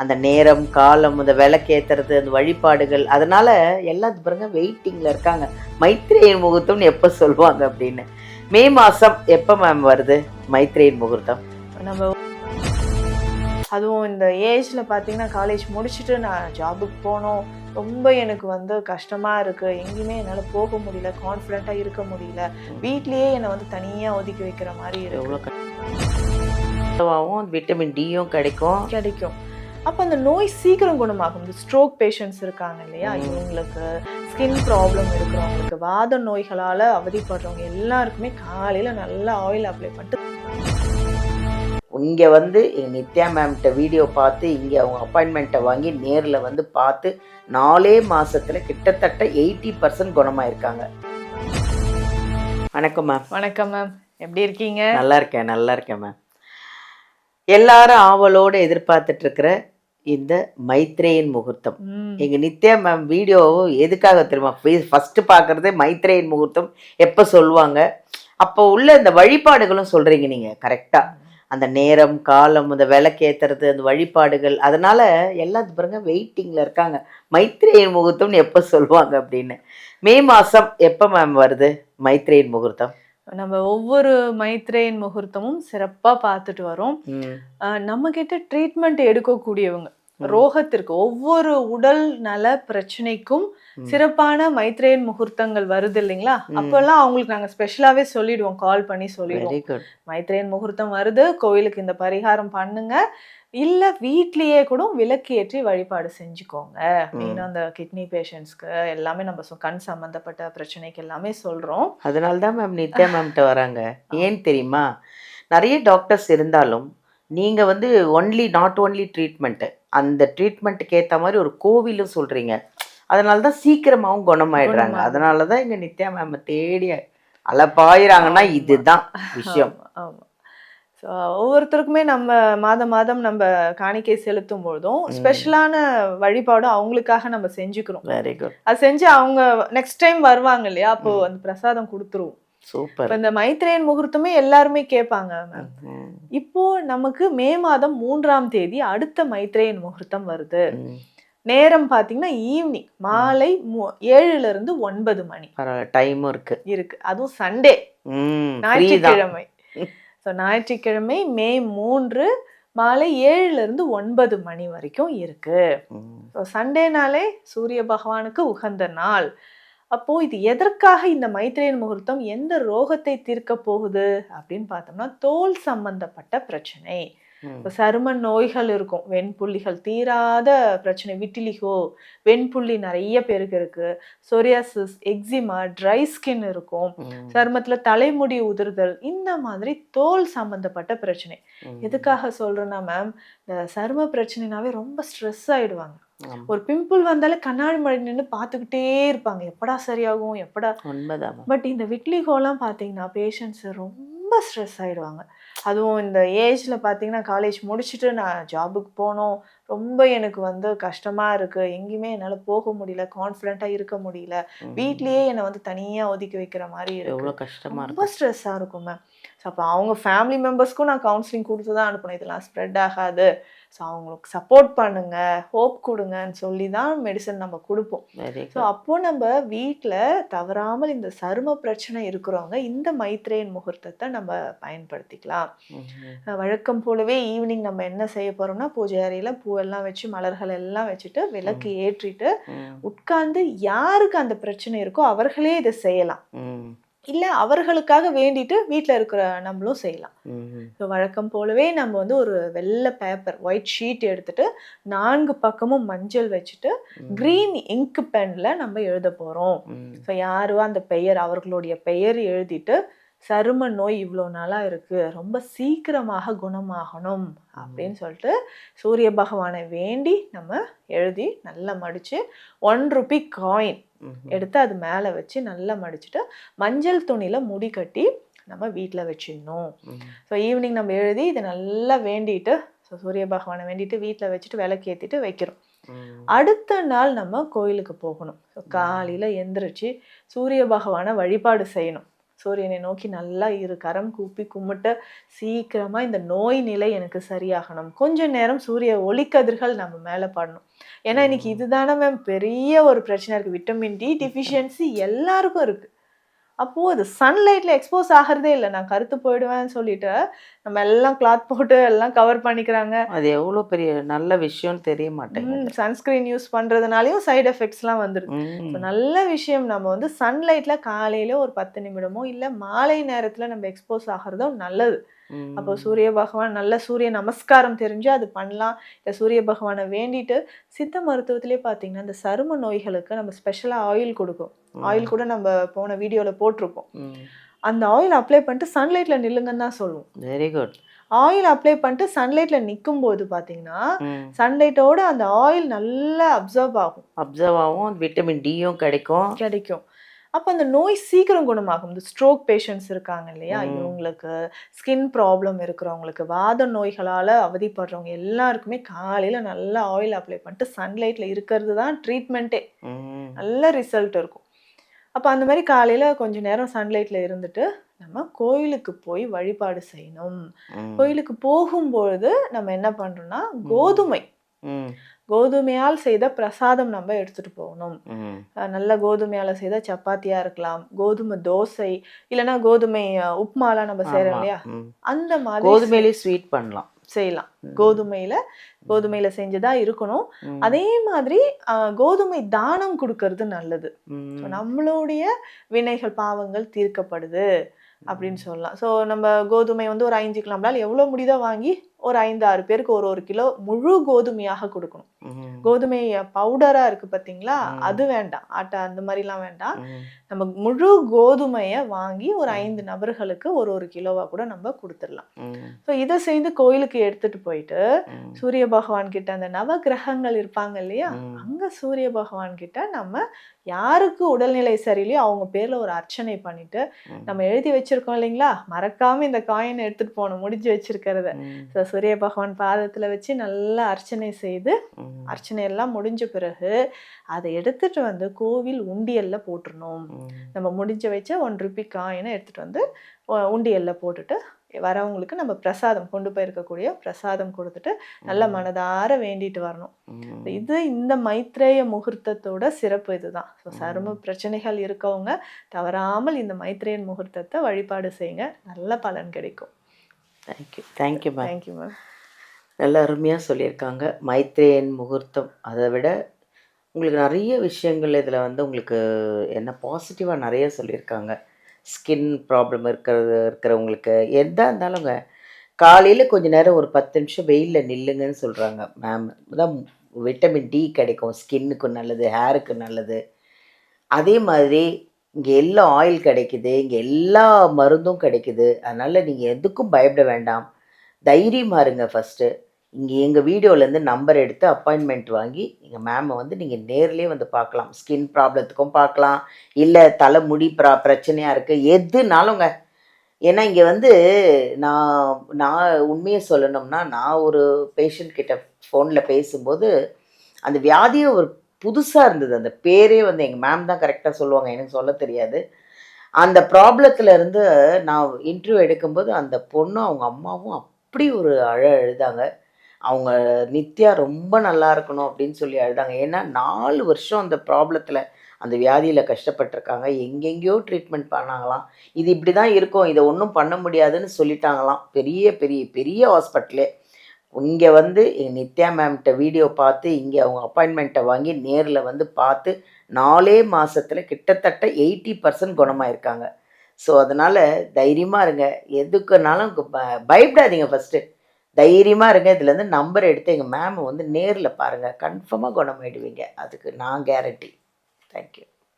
அந்த நேரம் காலம் அந்த விளக்கேத்துறது அந்த வழிபாடுகள் அதனால எல்லாம் பாருங்க வெயிட்டிங்ல இருக்காங்க. மைத்ரேயன் முகூர்த்தம்னு எப்ப சொல்லுவாங்க அப்படின்னு. மே மாசம் எப்ப மேம் வருது மைத்ரேயன் முகூர்த்தம்? நம்ம அதுவும் இந்த ஏஜ்ல பார்த்தீங்கன்னா காலேஜ் முடிச்சுட்டு நான் ஜாபுக்கு போனோம், ரொம்ப எனக்கு வந்து கஷ்டமா இருக்கு, எங்கேயுமே என்னால் போக முடியல, கான்ஃபிடென்ட்டாக இருக்க முடியல, வீட்லேயே என்னை வந்து தனியாக ஒதுக்கி வைக்கிற மாதிரி எவ்வளோ இருக்கு. விட்டமின் டியும் கிடைக்கும். அப்போ அந்த நோய் சீக்கிரம் குணமாகும். இந்த ஸ்ட்ரோக் பேஷண்ட்ஸ் இருக்காங்க இல்லையா, இவங்களுக்கு ஸ்கின் ப்ராப்ளம் இருக்கிறவங்களுக்கு, வாத நோய்களால் அவதிப்படுறவங்க எல்லாருக்குமே காலையில் நல்லா ஆயில் அப்ளை பண்ணிட்டு இங்கே வந்து நித்யா மேம்கிட்ட வீடியோ பார்த்து இங்கே அவங்க அப்பாயின்மெண்ட்டை வாங்கி நேரில் வந்து பார்த்து 4 மாதத்தில் கிட்டத்தட்ட 80% குணமாயிருக்காங்க. வணக்கம் மேம். வணக்கம் மேம், எப்படி இருக்கீங்க? நல்லா இருக்கேன் மேம். எல்லாரும் ஆவலோடு எதிர்பார்த்துட்டு இருக்கிற இந்த மைத்ரேயன் முகூர்த்தம். எங்க நித்யா மேம் வீடியோ எதுக்காக தெரியுமா? ஃபர்ஸ்ட் பார்க்கறதே மைத்ரேயன் முகூர்த்தம் எப்போ சொல்லுவாங்க, அப்போ உள்ள இந்த வழிபாடுகளும் சொல்றீங்க நீங்க கரெக்டா. அந்த நேரம் காலம் அந்த விளக்கேத்துறது அந்த வழிபாடுகள் அதனால எல்லாம் பாருங்க வெயிட்டிங்ல இருக்காங்க. மைத்ரேயன் முகூர்த்தம்னு எப்போ சொல்லுவாங்க அப்படின்னு. மே மாசம் எப்போ மேம் வருது மைத்ரேயன் முகூர்த்தம்? நம்ம ஒவ்வொரு மைத்ரேயன் முகூர்த்தமும் சிறப்பா பார்த்துட்டு வரோம். நம்ம கிட்ட ட்ரீட்மெண்ட் எடுக்கக்கூடியவங்க ரோகத்திற்கு ஒவ்வொரு உடல் நல பிரச்சனைக்கும் சிறப்பான மைத்ரேயன் முகூர்த்தங்கள் வருது இல்லைங்களா, அப்பெல்லாம் அவங்களுக்கு நாங்க ஸ்பெஷலாவே சொல்லிடுவோம், கால் பண்ணி சொல்லிடுவோம், மைத்ரேயன் முகூர்த்தம் வருது, கோயிலுக்கு இந்த பரிகாரம் பண்ணுங்க, இல்ல வீட்லயே கூட விளக்கு ஏற்றி வழிபாடு செஞ்சுக்கோங்க. மெயினா அந்த கிட்னி பேஷண்ட்ஸ்க்கு எல்லாமே நம்ம கண் சம்பந்தப்பட்ட பிரச்சனைக்கு எல்லாமே சொல்றோம். அதனால்தான் மேம் நித்யா மேம்கிட்ட வராங்க. ஏன் தெரியுமா, நிறைய டாக்டர்ஸ் இருந்தாலும் நீங்க வந்து நாட் ஒன்லி ட்ரீட்மெண்ட்டு, அந்த ட்ரீட்மெண்ட்டுக்கு ஏற்ற மாதிரி ஒரு கோவிலும் சொல்றீங்க. அதனால தான் சீக்கிரமாகவும் குணமாயிடுறாங்க. அதனால தான் இங்கே நித்யா மேம் தேடி அலப்பாயிறாங்கன்னா இதுதான் விஷயம். ஆமாம். ஸோ ஒவ்வொருத்தருக்குமே நம்ம மாதம் நம்ம காணிக்கை செலுத்தும் பொழுதும் ஸ்பெஷலான வழிபாடும் அவங்களுக்காக நம்ம செஞ்சுக்கிறோம். Very good. அது செஞ்சு அவங்க நெக்ஸ்ட் டைம் வருவாங்க இல்லையா, அப்போ அந்த பிரசாதம் கொடுத்துருவோம். சூப்பர். இந்த மைத்ரேயன் முகூர்த்தமே எல்லாருமே கேட்பாங்க மேம். இப்போ நமக்கு மே மாதம் 3ஆம் தேதி அடுத்த மைத்ரேயன் முகூர்த்தம் வருது. நேரம் பாத்தீங்கன்னா ஈவினிங் மாலை 7 to 9 மணி டைமும் இருக்கு. அதுவும் சண்டே, ஞாயிற்றுக்கிழமை. ஞாயிற்றுக்கிழமை மே 3 மாலை 7 to 9 மணி வரைக்கும் இருக்கு. சண்டேனாலே சூரிய பகவானுக்கு உகந்த நாள். அப்போ இது எதற்காக இந்த மைத்ரேயன் முகூர்த்தம், எந்த ரோகத்தை தீர்க்க போகுது அப்படின்னு பார்த்தோம்னா தோல் சம்பந்தப்பட்ட பிரச்சனை. இப்போ சரும நோய்கள் இருக்கும், வெண்புள்ளிகள் தீராத பிரச்சனை, விட்டிலிகோ வெண்புள்ளி நிறைய பேருக்கு இருக்கு, சொரியாசிஸ், எக்ஸிமா, ட்ரை ஸ்கின் இருக்கும், சருமத்துல தலைமுடி உதிர்தல், இந்த மாதிரி தோல் சம்பந்தப்பட்ட பிரச்சனை. எதுக்காக சொல்றேன்னா மேம், இந்த சரும பிரச்சனைனாவே ரொம்ப ஸ்ட்ரெஸ் ஆயிடுவாங்க. ஒரு பிம்பிள் வந்தாலே கண்ணாடி மழை நின்று பார்த்துக்கிட்டே இருப்பாங்க, எப்படா சரியாகும் எப்படா. பட் இந்த விட்லிகோலாம் பார்த்தீங்கன்னா பேஷண்ட்ஸ் ரொம்ப ஸ்ட்ரெஸ் ஆயிடுவாங்க. அதுவும் இந்த ஏஜ்ல பார்த்தீங்கன்னா காலேஜ் முடிச்சுட்டு நான் ஜாபுக்கு போனோம், ரொம்ப எனக்கு வந்து கஷ்டமா இருக்கு, எங்கேயுமே என்னால் போக முடியல, கான்ஃபிடென்ட்டாக இருக்க முடியல, வீட்லேயே என்னை வந்து தனியாக ஒதுக்கி வைக்கிற மாதிரி எவ்வளோ கஷ்டமா ரொம்ப ஸ்ட்ரெஸ்ஸாக இருக்கும் மேம். ஸோ அப்போ அவங்க ஃபேமிலி மெம்பர்ஸ்க்கும் நான் கவுன்சிலிங் கொடுத்து தான் அனுப்பணும், இதெல்லாம் ஸ்ப்ரெட் ஆகாது, ஸோ அவங்களுக்கு சப்போர்ட் பண்ணுங்க, ஹோப் கொடுங்கன்னு சொல்லி தான் மெடிசன் நம்ம கொடுப்போம். ஸோ அப்போ நம்ம வீட்டில் தவறாமல் இந்த சரும பிரச்சனை இருக்கிறவங்க இந்த மைத்ரேயன் முகூர்த்தத்தை நம்ம பயன்படுத்திக்கலாம். வழக்கம் போலவே ஈவினிங் நம்ம என்ன செய்ய போறோம்னா, பூஜை அறையில பூவெல்லாம் வச்சு மலர்கள் எல்லாம் வச்சுட்டு விளக்கு ஏற்றிட்டு உட்கார்ந்து யாருக்கு அந்த பிரச்சனை இருக்கோ அவர்களே இதை செய்யலாம், இல்ல அவர்களுக்காக வேண்டிட்டு வீட்டில் இருக்கிற நம்மளும் செய்யலாம். ஸோ வழக்கம் போலவே நம்ம வந்து ஒரு வெள்ளை பேப்பர், ஒயிட் ஷீட் எடுத்துட்டு 4 பக்கமும் மஞ்சள் வச்சுட்டு கிரீன் இங்க் பென்ல நம்ம எழுத போறோம். ஸோ யாரும் அந்த பெயர், அவர்களுடைய பெயர் எழுதிட்டு, சரும நோய் இவ்வளோ நாளாக இருக்குது, ரொம்ப சீக்கிரமாக குணமாகணும் அப்படின்னு சொல்லிட்டு சூரிய பகவானை வேண்டி நம்ம எழுதி நல்லா மடித்து 1 ரூபி காயின் எடுத்து அது மேலே வச்சு நல்லா மடிச்சுட்டு மஞ்சள் துணியில் முடி கட்டி நம்ம வீட்டில் வச்சிடணும். ஸோ ஈவினிங் நம்ம எழுதி இதை நல்லா வேண்டிட்டு, ஸோ சூரிய பகவானை வேண்டிட்டு வீட்டில் வச்சுட்டு விளக்கேற்றிட்டு வைக்கிறோம். அடுத்த நாள் நம்ம கோயிலுக்கு போகணும். ஸோ காலையில் எந்திரிச்சு சூரிய பகவானை வழிபாடு செய்யணும். சூரியனை நோக்கி நல்லா கரம் கூப்பி கும்பிட்டு சீக்கிரமா இந்த நோய் நிலை எனக்கு சரியாகணும், கொஞ்ச நேரம் சூரிய ஒளிக்கதிர்கள் நம்ம மேல படணும். ஏன்னா இன்னைக்கு இதுதானே மேம் பெரிய ஒரு பிரச்சனை இருக்கு. விட்டமின் டி டிஃபிஷியன்சி எல்லாருக்கும் இருக்கு. அப்போ அது சன்லைட்ல எக்ஸ்போஸ் ஆகிறதே இல்லை. நான் கருத்து போயிடுவேன்னு சொல்லிட்டு நம்ம எல்லாம் கிளாத் போட்டு எல்லாம் கவர் பண்ணிக்கிறாங்க. அது எவ்வளோ பெரிய நல்ல விஷயம்னு தெரிய மாட்டேங்குது. சன்ஸ்கிரீன் யூஸ் பண்றதுனாலயும் சைடு எஃபெக்ட்ஸ்லாம் வந்துருது. நல்ல விஷயம் நம்ம வந்து சன்லைட்ல காலையில ஒரு 10 நிமிடமோ இல்ல மாலை நேரத்துல நம்ம எக்ஸ்போஸ் ஆகிறதும் நல்லது. அப்போ சூரிய பகவான் நல்ல சூரிய நமஸ்காரம் தெரிஞ்சு அது பண்ணலாம். இல்லை சூரிய பகவானை வேண்டிட்டு சித்த மருத்துவத்திலே பார்த்தீங்கன்னா இந்த சரும நோய்களுக்கு நம்ம ஸ்பெஷலாக ஆயில் கொடுக்கும். ஆயில் கூட நம்ம போன வீடியோவில் போட்டிருப்போம். அந்த ஆயில் அப்ளை பண்ணிட்டு சன்லைட்ல நில்லுங்கன்னு தான் சொல்லுவோம். Very good. ஆயில் அப்ளை பண்ணிட்டு சன்லைட்ல நிற்கும் போது பார்த்தீங்கன்னா சன்லைட்டோட அந்த ஆயில் நல்லா அப்சர்வ் ஆகும், விட்டமின் டியும் கிடைக்கும். அப்போ அந்த நோய் சீக்கிரம் குணமாகும். இந்த ஸ்ட்ரோக் பேஷண்ட்ஸ் இருக்காங்க இல்லையா, இவங்களுக்கு ஸ்கின் ப்ராப்ளம் இருக்கிறவங்களுக்கு, வாத நோய்களால் அவதிப்படுறவங்க எல்லாருக்குமே காலையில் நல்லா ஆயில் அப்ளை பண்ணிட்டு சன்லைட்டில் இருக்கிறது தான் ட்ரீட்மெண்ட்டே. நல்ல ரிசல்ட் இருக்கும். அப்போ அந்த மாதிரி காலையில் கொஞ்சம் நேரம் சன்லைட்டில் இருந்துட்டு நம்ம கோயிலுக்கு போய் வழிபாடு செய்யணும். கோயிலுக்கு போகும்பொழுது நம்ம என்ன பண்ணுறோம்னா கோதுமையால் செய்த பிரசாதம் நம்ம எடுத்துட்டு போகணும். நல்ல கோதுமையால செய்த சப்பாத்தியா இருக்கலாம், கோதுமை தோசை, இல்லைன்னா கோதுமை உப்புமாலாம் நம்ம செய்யறோம் இல்லையா, அந்த மாதிரி கோதுமையிலே ஸ்வீட் பண்ணலாம், செய்யலாம். கோதுமையில செஞ்சுதான் இருக்கணும். அதே மாதிரி கோதுமை தானம் கொடுக்கறது நல்லது. நம்மளுடைய வினைகள் பாவங்கள் தீர்க்கப்படுது அப்படின்னு சொல்லலாம். ஸோ நம்ம கோதுமை வந்து ஒரு 5 கிலோ, நம்மளால எவ்வளோ முடியுதோ வாங்கி ஒரு 5-6 பேருக்கு ஒரு கிலோ முழு கோதுமையாக கொடுக்கணும். கோதுமை பவுடரா இருக்கு பார்த்தீங்களா, அது வேண்டாம், ஆட்டா அந்த மாதிரிலாம் வேண்டாம். நம்ம முழு கோதுமையை வாங்கி ஒரு 5 நபர்களுக்கு ஒரு கிலோவா கூட நம்ம கொடுத்துடலாம். ஸோ இதை செய்து கோயிலுக்கு எடுத்துட்டு போயிட்டு சூரிய பகவான் கிட்ட, அந்த நவ கிரகங்கள் இருப்பாங்க இல்லையா, அங்க சூரிய பகவான் கிட்ட நம்ம யாருக்கு உடல்நிலை சரியில்லையோ அவங்க பேர்ல ஒரு அர்ச்சனை பண்ணிட்டு, நம்ம எழுதி வச்சிருக்கோம் இல்லைங்களா, மறக்காம இந்த காயினை எடுத்துட்டு போகணும் முடிஞ்சு வச்சிருக்கிறத. சூரிய பகவான் பாதத்துல வச்சு நல்லா அர்ச்சனை செய்து, அர்ச்சனை எல்லாம் முடிஞ்ச பிறகு அதை எடுத்துட்டு வந்து கோவில் உண்டியல்ல போட்டுடணும். நம்ம முடிஞ்ச வச்ச 1 ரூபி காயினை எடுத்துட்டு வந்து உண்டியல்ல போட்டுட்டு வரவங்களுக்கு நம்ம பிரசாதம் கொண்டு போயிருக்கக்கூடிய பிரசாதம் கொடுத்துட்டு நல்ல மனதார வேண்டிட்டு வரணும். இது இந்த மைத்ரேய முகூர்த்தத்தோட சிறப்பு இதுதான். ஸோ சரும பிரச்சனைகள் இருக்கவங்க தவறாமல் இந்த மைத்ரேயன் முகூர்த்தத்தை வழிபாடு செய்யுங்க, நல்ல பலன் கிடைக்கும். Thank you ma'am. நல்ல அருமையாக சொல்லியிருக்காங்க. மைத்ரேயன் முகூர்த்தம், அதை விட உங்களுக்கு நிறைய விஷயங்கள் இதில் வந்து உங்களுக்கு என்ன பாசிட்டிவாக நிறைய சொல்லியிருக்காங்க. ஸ்கின் ப்ராப்ளம் இருக்கிறவங்களுக்கு எதாக இருந்தாலுங்க காலையில் கொஞ்சம் நேரம் ஒரு 10 நிமிஷம் வெயிலில் நில்லுங்கன்னு சொல்கிறாங்க மேம். தான் விட்டமின் டி கிடைக்கும், ஸ்கின்னுக்கு நல்லது, ஹேருக்கு நல்லது. அதே மாதிரி இங்கே எல்லா ஆயில் கிடைக்குது, இங்கே எல்லா மருந்தும் கிடைக்குது. அதனால் நீங்கள் எதுக்கும் பயப்பட வேண்டாம், தைரியமாக இருங்க. ஃபஸ்ட்டு இங்கே எங்கள் வீடியோலேருந்து நம்பர் எடுத்து அப்பாயின்மெண்ட் வாங்கி எங்கள் மேமை வந்து நீங்கள் நேர்லேயே வந்து பார்க்கலாம். ஸ்கின் ப்ராப்ளத்துக்கும் பார்க்கலாம், இல்லை தலைமுடி பிரச்சனையாக இருக்குது, எதுனாலுங்க. ஏன்னா இங்கே வந்து நான் உண்மையை சொல்லணும்னா, நான் ஒரு பேஷண்ட் கிட்ட ஃபோனில் பேசும்போது அந்த வியாதியை ஒரு புதுசாக இருந்தது. அந்த பேரே வந்து எங்கள் மேம் தான் கரெக்டாக சொல்லுவாங்க, எனக்கு சொல்ல தெரியாது. அந்த ப்ராப்ளத்தில் இருந்து நான் இன்டர்வியூ எடுக்கும்போது அந்த பொண்ணும் அவங்க அம்மாவும் அப்படி ஒரு அழுதாங்க. அவங்க நித்யா ரொம்ப நல்லா இருக்கணும் அப்படின்னு சொல்லி அழுதாங்க. ஏன்னா 4 வருஷம் அந்த ப்ராப்ளத்தில், அந்த வியாதியில் கஷ்டப்பட்டிருக்காங்க. எங்கெங்கேயோ ட்ரீட்மெண்ட் பண்ணாங்களாம். இது இப்படி தான் இருக்கும், இதை ஒன்றும் பண்ண முடியாதுன்னு சொல்லிட்டாங்களாம். பெரிய பெரிய பெரிய ஹாஸ்பிட்டலே. இங்கே வந்து எங்கள் நித்யா மேம்கிட்ட வீடியோ பார்த்து இங்கே அவங்க அப்பாயின்மெண்ட்டை வாங்கி நேரில் வந்து பார்த்து 4 மாதத்தில் கிட்டத்தட்ட 80% குணமாயிருக்காங்க. ஸோ அதனால் தைரியமாக இருங்க, எதுக்குனாலும் பயப்படாதீங்க. ஃபஸ்ட்டு தைரியமாக இருங்க. இதுலேருந்து நம்பர் எடுத்து எங்கள் மேமை வந்து நேரில் பாருங்கள், கன்ஃபார்மாக குணமாயிடுவீங்க. அதுக்கு நான் கேரண்டி. தேங்க்யூ.